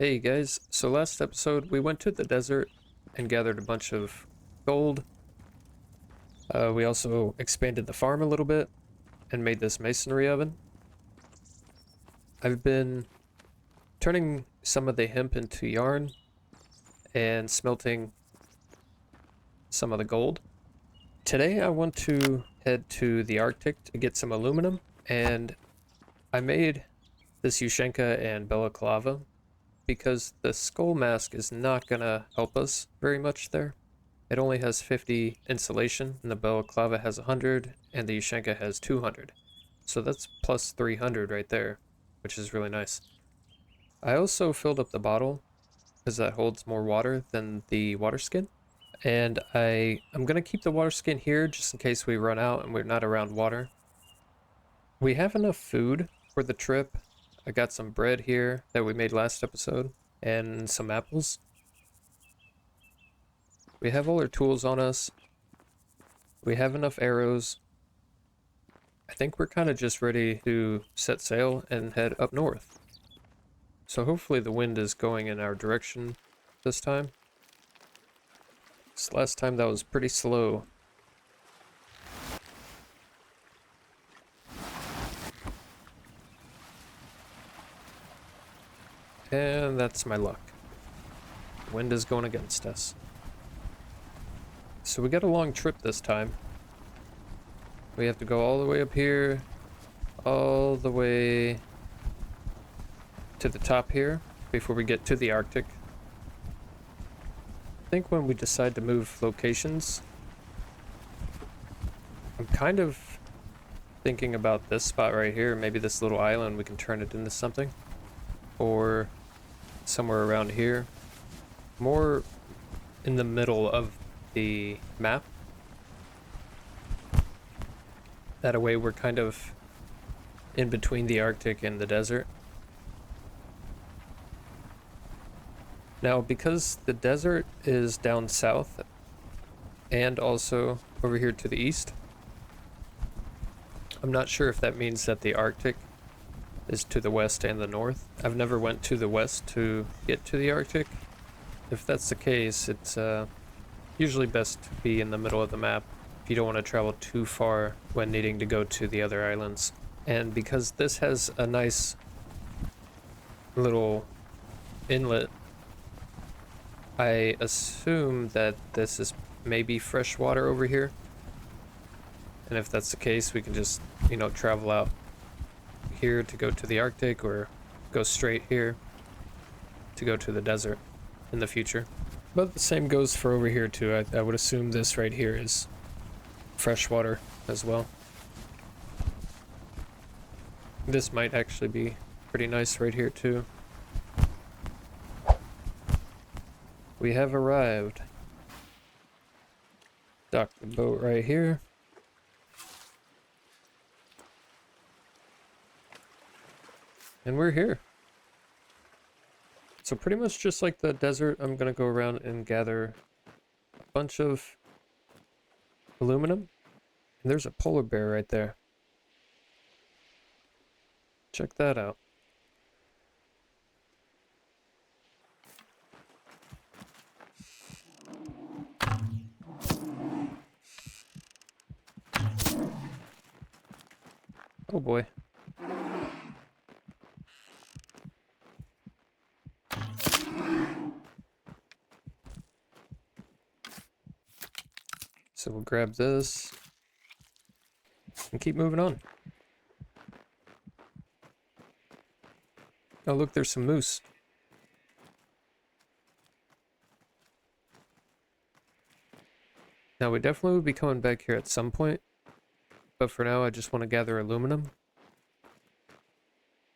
Hey guys, so last episode we went to the desert and gathered a bunch of gold. We also expanded the farm a little bit and made this masonry oven. I've been turning some of the hemp into yarn and smelting some of the gold. Today I want to head to the Arctic to get some aluminum, and I made this Ushenka and balaclava because the skull mask is not gonna help us very much there. It only has 50 insulation, and the balaclava has 100, and the Ushenka has 200. So that's plus 300 right there, which is really nice. I also filled up the bottle because that holds more water than the water skin. And I'm going to keep the water skin here just in case we run out and we're not around water. We have enough food for the trip. I got some bread here that we made last episode and some apples. We have all our tools on us. We have enough arrows. I think we're kind of just ready to set sail and head up north. So hopefully the wind is going in our direction this time. This last time that was pretty slow. And that's my luck. The wind is going against us. So we got a long trip this time. We have to go all the way up here, all the way to the top here before we get to the Arctic. I think when we decide to move locations, I'm kind of thinking about this spot right here. Maybe this little island, we can turn it into something. Or somewhere around here. More in the middle of the map. That way we're kind of in between the Arctic and the desert. Now, because the desert is down south and also over here to the east, I'm not sure if that means that the Arctic is to the west and the north. I've never went to the west to get to the Arctic. If that's the case, it's usually best to be in the middle of the map if you don't want to travel too far when needing to go to the other islands. And because this has a nice little inlet, I assume that this is maybe fresh water over here. And if that's the case, we can just, travel out here to go to the Arctic or go straight here to go to the desert in the future. But the same goes for over here too. I would assume this right here is fresh water as well. This might actually be pretty nice right here too. We have arrived. Dock the boat right here. And we're here. So pretty much just like the desert, I'm gonna go around and gather a bunch of aluminum. And there's a polar bear right there. Check that out. Oh boy. So we'll grab this and keep moving on. Oh look, there's some moose. Now we definitely will be coming back here at some point, but for now I just want to gather aluminum.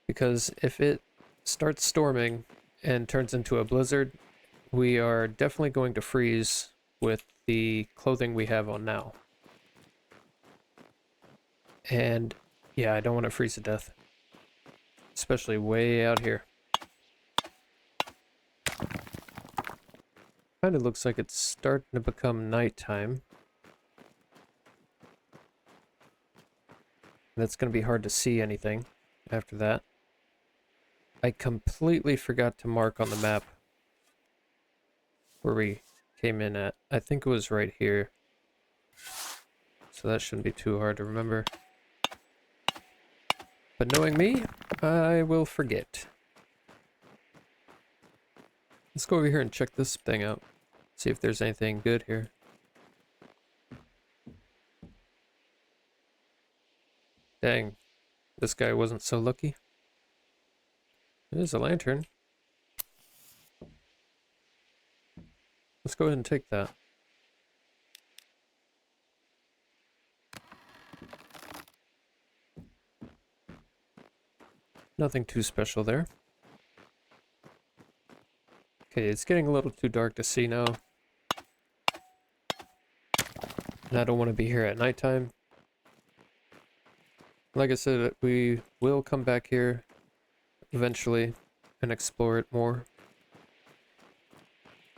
Because if it starts storming and turns into a blizzard, we are definitely going to freeze with the clothing we have on now. And yeah, I don't want to freeze to death. Especially way out here. Kind of looks like it's starting to become nighttime. And it's going to be hard to see anything after that. I completely forgot to mark on the map where we came in at. I think it was right here. So that shouldn't be too hard to remember. But knowing me, I will forget. Let's go over here and check this thing out. See if there's anything good here. Dang, this guy wasn't so lucky. There's a lantern. Let's go ahead and take that. Nothing too special there. Okay, it's getting a little too dark to see now. And I don't want to be here at nighttime. Like I said, we will come back here eventually and explore it more.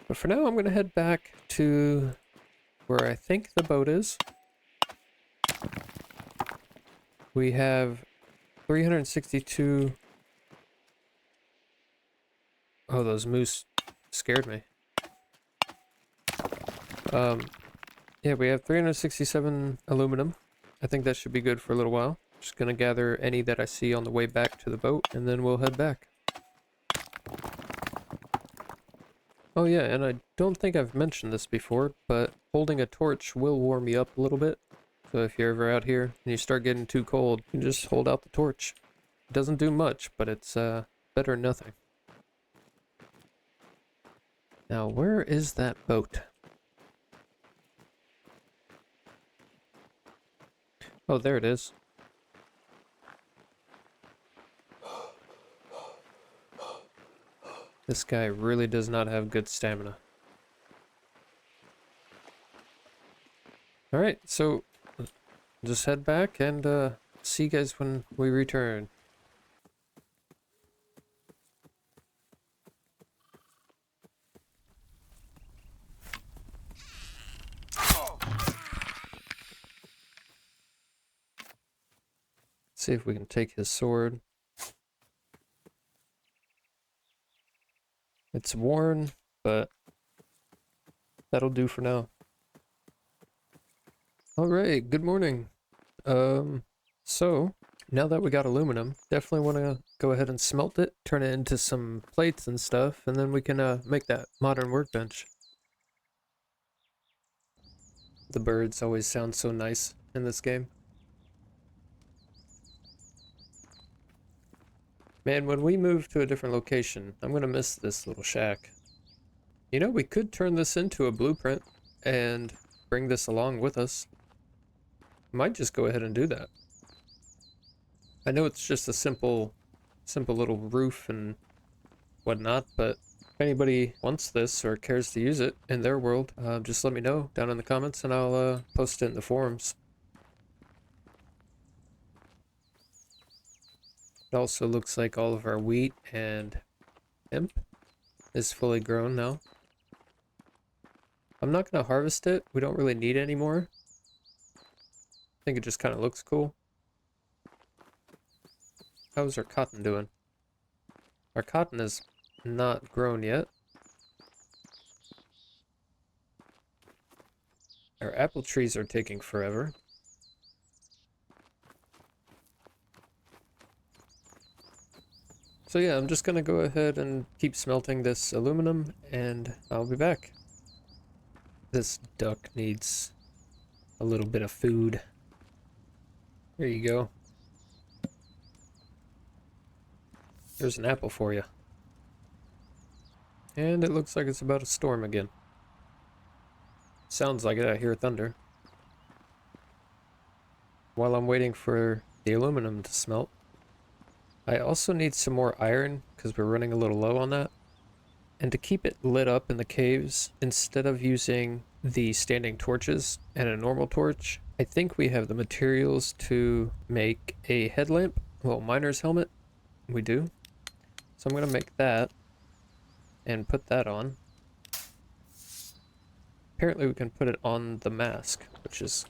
But for now, I'm going to head back to where I think the boat is. We have 362... Oh, those moose scared me. Yeah, we have 367 aluminum. I think that should be good for a little while. Just gonna gather any that I see on the way back to the boat, and then we'll head back. Oh yeah, and I don't think I've mentioned this before, but holding a torch will warm you up a little bit. So if you're ever out here and you start getting too cold, you can just hold out the torch. It doesn't do much, but it's better than nothing. Now, where is that boat? Oh, there it is. This guy really does not have good stamina. Alright, so just head back and see you guys when we return. See if we can take his sword. It's worn, but that'll do for now. Alright, good morning. So now that we got aluminum, definitely want to go ahead and smelt it, turn it into some plates and stuff, and then we can make that modern workbench. The birds always sound so nice in this game. Man, when we move to a different location, I'm gonna miss this little shack. You know, we could turn this into a blueprint and bring this along with us. Might just go ahead and do that. I know it's just a simple little roof and whatnot, but if anybody wants this or cares to use it in their world, just let me know down in the comments and I'll post it in the forums. It also looks like all of our wheat and hemp is fully grown now. I'm not going to harvest it. We don't really need it anymore. I think it just kind of looks cool. How's our cotton doing? Our cotton is not grown yet. Our apple trees are taking forever. So yeah, I'm just gonna go ahead and keep smelting this aluminum, and I'll be back. This duck needs a little bit of food. There you go. There's an apple for you. And it looks like it's about to storm again. Sounds like it, I hear thunder. While I'm waiting for the aluminum to smelt, I also need some more iron because we're running a little low on that. And to keep it lit up in the caves, instead of using the standing torches and a normal torch, I think we have the materials to make a headlamp, a little miner's helmet. We do. So I'm going to make that and put that on. Apparently we can put it on the mask, which is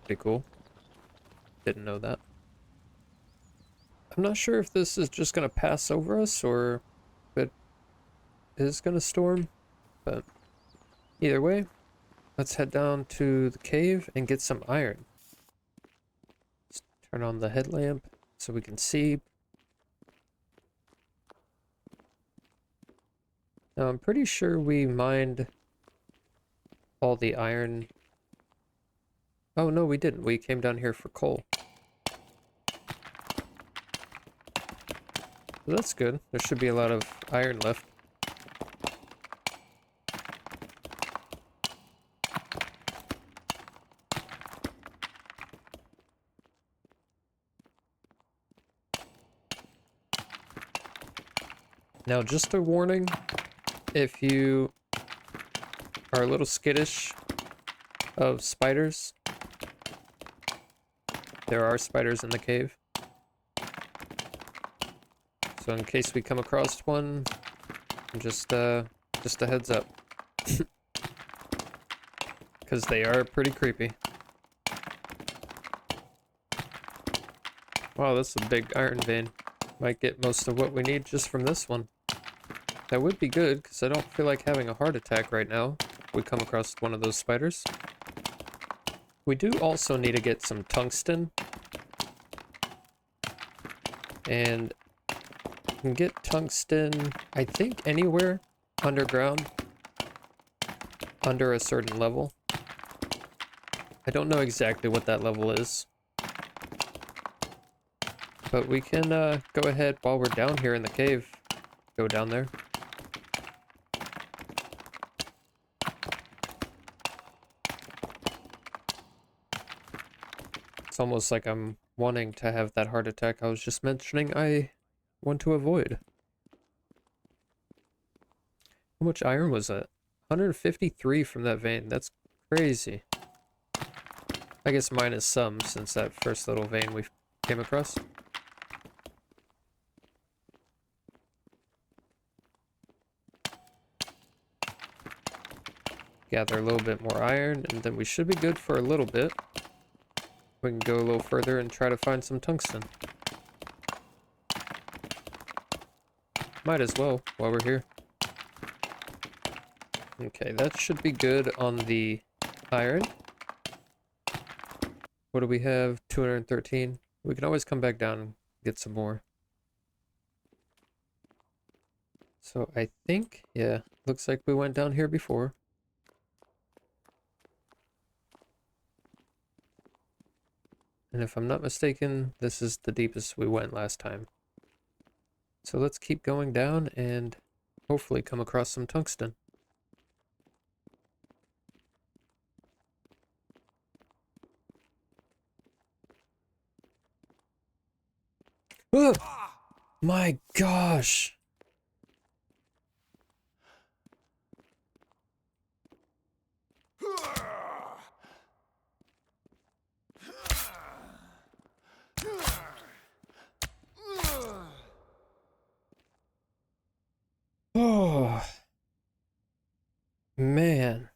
pretty cool. Didn't know that. I'm not sure if this is just gonna pass over us or if it is gonna storm, but either way, let's head down to the cave and get some iron. Let's turn on the headlamp so we can see. Now, I'm pretty sure we mined all the iron. Oh, no, we didn't. We came down here for coal. So that's good. There should be a lot of iron left. Now, just a warning, if you are a little skittish of spiders, there are spiders in the cave. So in case we come across one, just a heads up. Because they are pretty creepy. Wow, that's a big iron vein. Might get most of what we need just from this one. That would be good, because I don't feel like having a heart attack right now if we come across one of those spiders. We do also need to get some tungsten. And you can get tungsten, I think, anywhere underground, under a certain level. I don't know exactly what that level is. But we can go ahead while we're down here in the cave. Go down there. It's almost like I'm wanting to have that heart attack I was just mentioning I want to avoid. How much iron was that? 153 from that vein. That's crazy. I guess minus some since that first little vein we came across. Gather a little bit more iron, and then we should be good for a little bit. We can go a little further and try to find some tungsten. Might as well while we're here. Okay, that should be good on the iron. What do we have? 213. We can always come back down and get some more. So I think, yeah, looks like we went down here before. And if I'm not mistaken, this is the deepest we went last time. So let's keep going down and hopefully come across some tungsten. Oh, my gosh! Oh, man.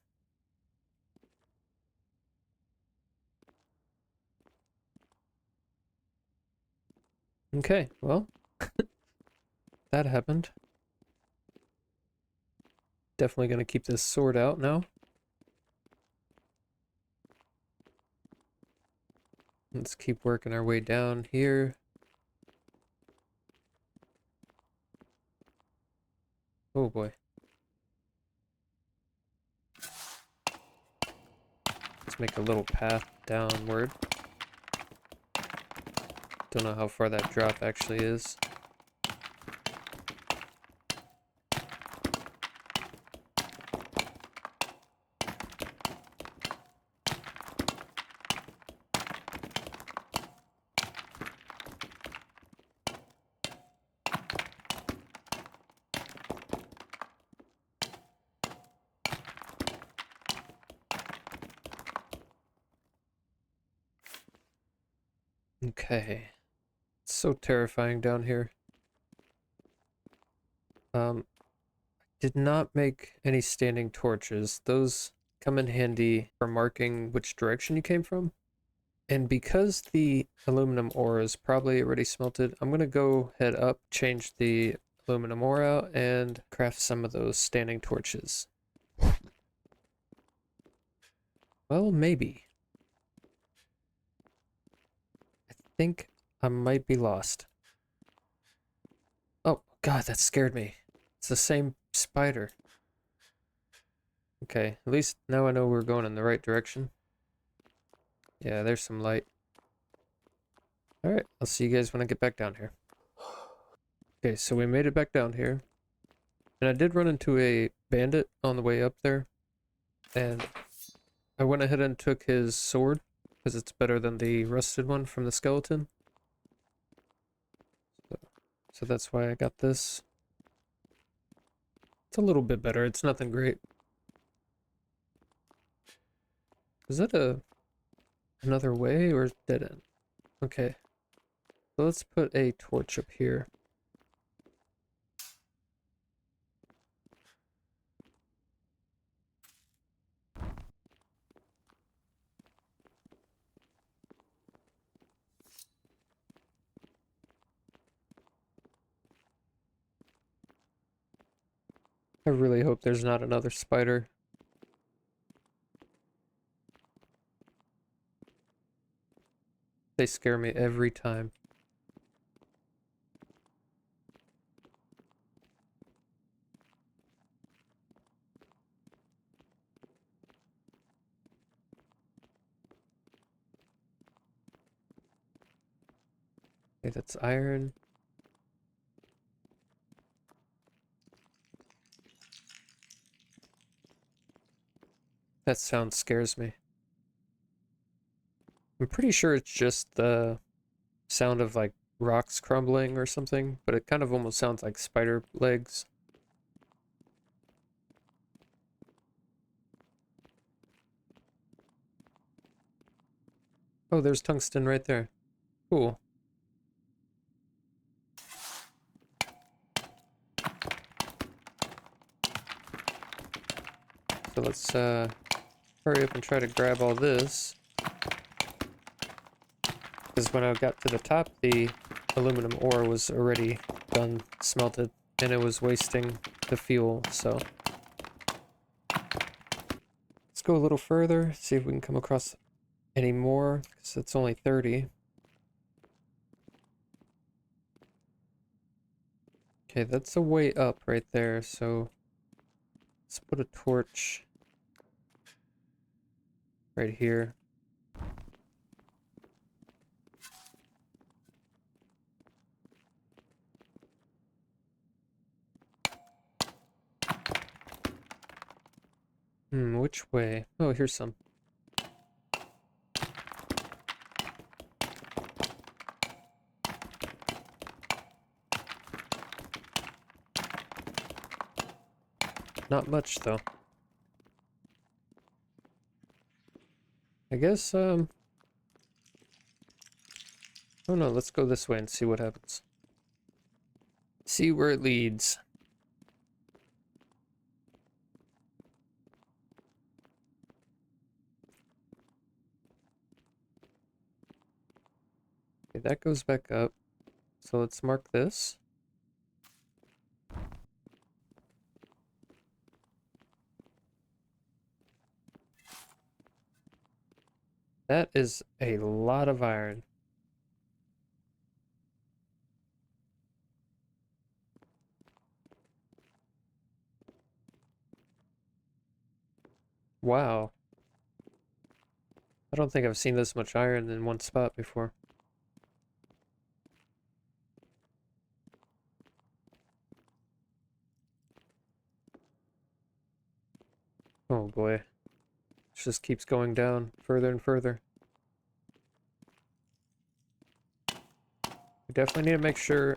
Okay, well, that happened. Definitely gonna keep this sword out now. Let's keep working our way down here. Oh boy. Let's make a little path downward. Don't know how far that drop actually is. Okay. It's so terrifying down here. Did not make any standing torches. Those come in handy for marking which direction you came from. And because the aluminum ore is probably already smelted, I'm going to go head up, change the aluminum ore out, and craft some of those standing torches. Well, maybe. I think I might be lost. Oh, God, that scared me. It's the same spider. Okay, at least now I know we're going in the right direction. Yeah, there's some light. Alright, I'll see you guys when I get back down here. Okay, so we made it back down here. And I did run into a bandit on the way up there. And I went ahead and took his sword, because it's better than the rusted one from the skeleton. So that's why I got this. It's a little bit better, it's nothing great. Is that another way or dead end? Okay. So let's put a torch up here. I really hope there's not another spider. They scare me every time. Okay, that's iron. That sound scares me. I'm pretty sure it's just the sound of like rocks crumbling or something, but it kind of almost sounds like spider legs. Oh, there's tungsten right there. Cool. So let's hurry up and try to grab all this. Because when I got to the top, the aluminum ore was already done smelted, and it was wasting the fuel, so. Let's go a little further, see if we can come across any more, because it's only 30. Okay, that's a way up right there, so let's put a torch right here. Which way? Oh, here's some. Not much, though. I guess, oh no, let's go this way and see what happens. See where it leads. Okay, that goes back up. So let's mark this. That is a lot of iron. Wow. I don't think I've seen this much iron in one spot before. Oh boy. It just keeps going down further and further. We definitely need to make sure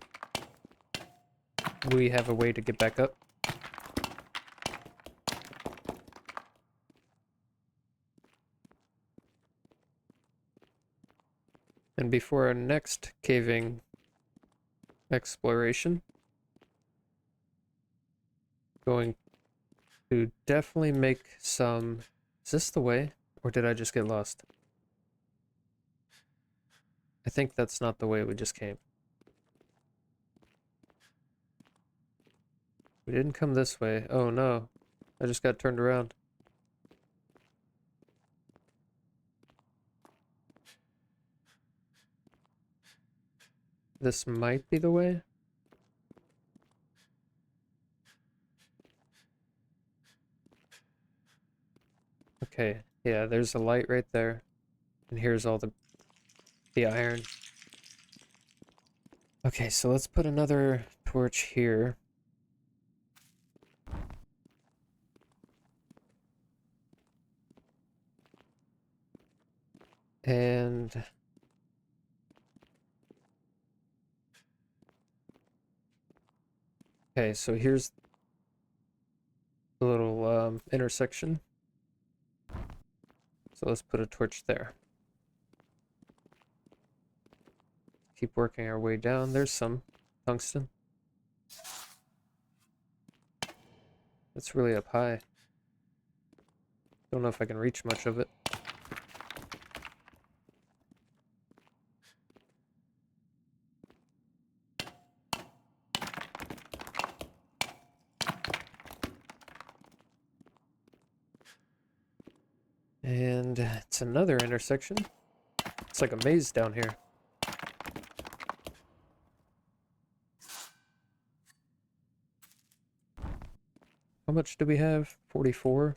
we have a way to get back up. And before our next caving exploration, going to definitely make some... Is this the way? Or did I just get lost? I think that's not the way we just came. We didn't come this way. Oh no. I just got turned around. This might be the way. Okay, yeah, there's a light right there. And here's all the iron. Okay, so let's put another torch here. And okay, so here's the little intersection. So let's put a torch there. Keep working our way down. There's some tungsten. It's really up high. Don't know if I can reach much of it. And it's another intersection. It's like a maze down here. How much do we have? 44.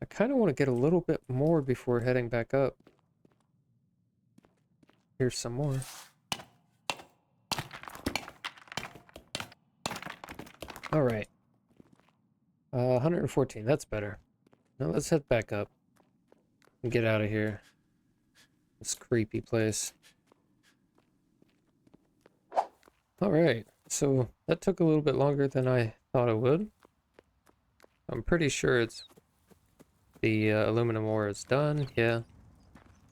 I kind of want to get a little bit more before heading back up. Here's some more. All right. 114, that's better. Now let's head back up and get out of here. This creepy place. All right, so that took a little bit longer than I thought it would. I'm pretty sure it's the aluminum ore is done. Yeah,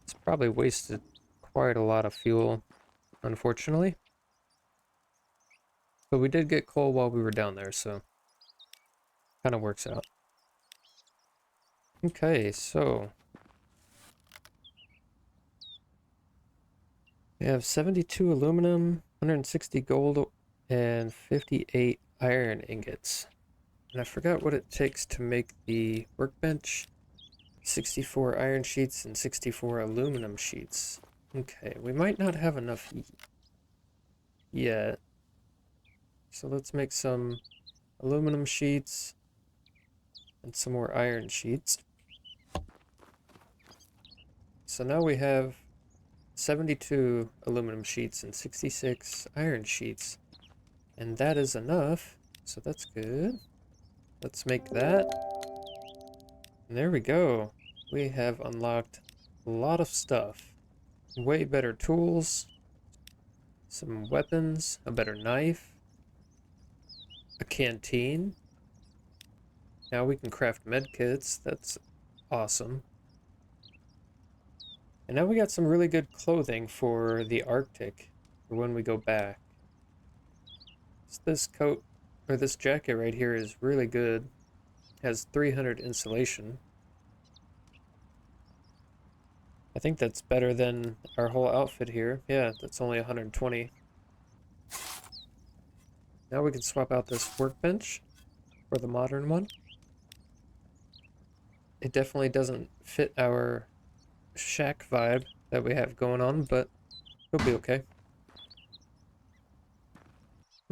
it's probably wasted quite a lot of fuel, unfortunately. But we did get coal while we were down there, so kind of works out. Okay, so we have 72 aluminum, 160 gold, and 58 iron ingots. And I forgot what it takes to make the workbench. 64 iron sheets and 64 aluminum sheets. Okay, we might not have enough yet. So let's make some aluminum sheets and some more iron sheets. So now we have 72 aluminum sheets and 66 iron sheets. And that is enough, so that's good. Let's make that. And there we go. We have unlocked a lot of stuff. Way better tools, some weapons, a better knife, a canteen. Now we can craft med kits. That's awesome. And now we got some really good clothing for the Arctic for when we go back. This coat, or this jacket right here is really good. It has 300 insulation. I think that's better than our whole outfit here. Yeah, that's only 120. Now we can swap out this workbench for the modern one. It definitely doesn't fit our shack vibe that we have going on, but it'll be okay.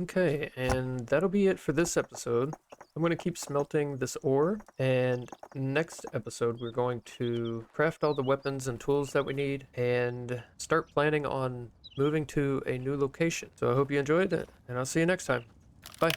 Okay, and that'll be it for this episode. I'm going to keep smelting this ore, and next episode we're going to craft all the weapons and tools that we need and start planning on moving to a new location. So I hope you enjoyed it, and I'll see you next time. Bye.